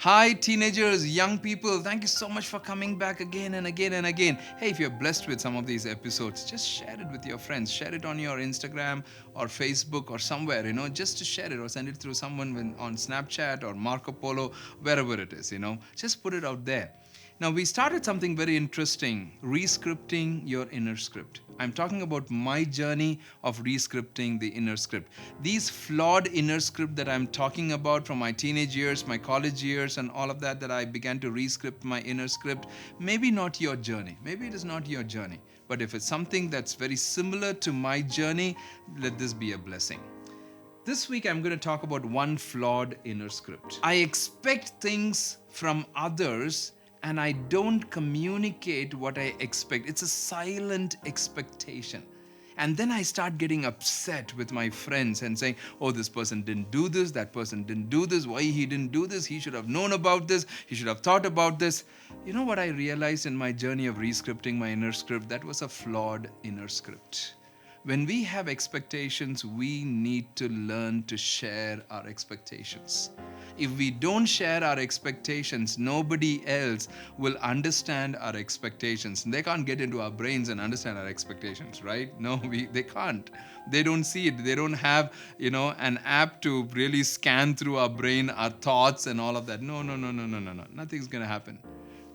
Hi, teenagers, young people. Thank you so much for coming back again and again and again. Hey, if you're blessed with some of these episodes, just share it with your friends. Share it on your Instagram or Facebook or somewhere, just to share it or send it through someone on Snapchat or Marco Polo, wherever it is, Just put it out there. Now, we started something very interesting, rescripting your inner script. I'm talking about my journey of rescripting the inner script. These flawed inner script that I'm talking about from my teenage years, my college years, and all of that I began to rescript my inner script, maybe not your journey. Maybe it is not your journey. But if it's something that's very similar to my journey, let this be a blessing. This week, I'm going to talk about one flawed inner script. I expect things from others and I don't communicate what I expect. It's a silent expectation. And then I start getting upset with my friends and saying, oh, this person didn't do this, that person didn't do this, why he didn't do this, he should have known about this, he should have thought about this. You know what I realized in my journey of rescripting my inner script? That was a flawed inner script. When we have expectations, we need to learn to share our expectations. If we don't share our expectations, nobody else will understand our expectations. They can't get into our brains and understand our expectations, right? No, they can't. They don't see it. They don't have, an app to really scan through our brain, our thoughts and all of that. No. Nothing's going to happen.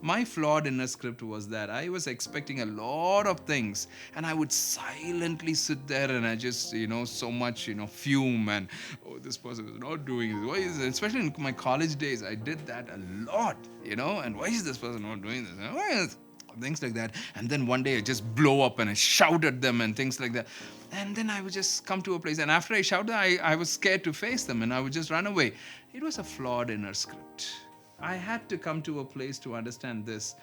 My flawed inner script was that I was expecting a lot of things and I would silently sit there and I just, so much, fume and, oh, this person is not doing this. Why is it? Especially in my college days, I did that a lot, and why is this person not doing this? Why is things like that. And then one day I just blow up and I shout at them and things like that. And then I would just come to a place. And after I shouted, I was scared to face them and I would just run away. It was a flawed inner script. I had to come to a place to understand this.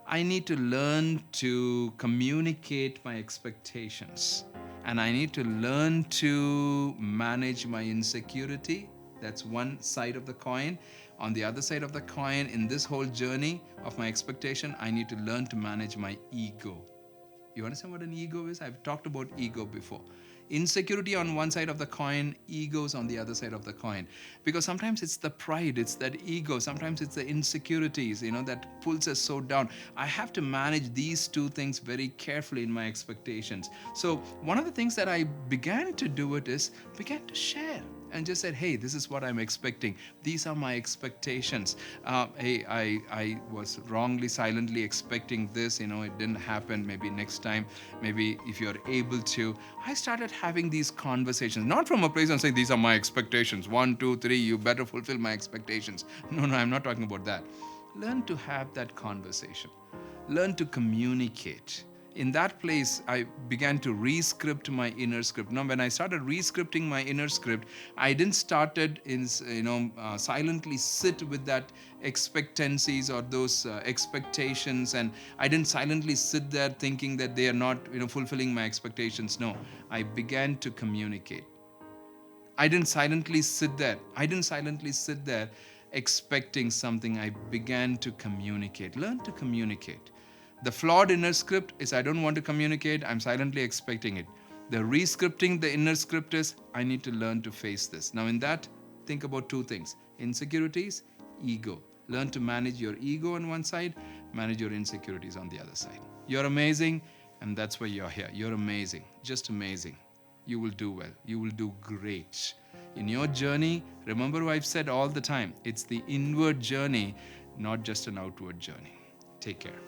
I need to learn to communicate my expectations. And I need to learn to manage my insecurity. That's one side of the coin. On the other side of the coin, in this whole journey of my expectation, I need to learn to manage my ego. You understand what an ego is? I've talked about ego before. Insecurity on one side of the coin, egos on the other side of the coin. Because sometimes it's the pride, it's that ego, sometimes it's the insecurities, that pulls us so down. I have to manage these two things very carefully in my expectations. So one of the things that I began to do is began to share. And just said, hey, this is what I'm expecting. These are my expectations. Hey, I was wrongly, silently expecting this. It didn't happen. Maybe next time, maybe if you're able to. I started having these conversations, not from a place of saying, these are my expectations. 1, 2, 3, you better fulfill my expectations. No, I'm not talking about that. Learn to have that conversation. Learn to communicate. In that place, I began to rescript my inner script. Now, when I started rescripting my inner script, I didn't started in, silently sit with that expectancies or those expectations, and I didn't silently sit there thinking that they are not, fulfilling my expectations. No, I began to communicate. I didn't silently sit there expecting something. I began to communicate. Learn to communicate. The flawed inner script is I don't want to communicate, I'm silently expecting it. The rescripting the inner script is I need to learn to face this. Now, in that, think about two things: insecurities, ego. Learn to manage your ego on one side, manage your insecurities on the other side. You're amazing, and that's why you're here. You're amazing, just amazing. You will do well. You will do great. In your journey, remember what I've said all the time, it's the inward journey, not just an outward journey. Take care.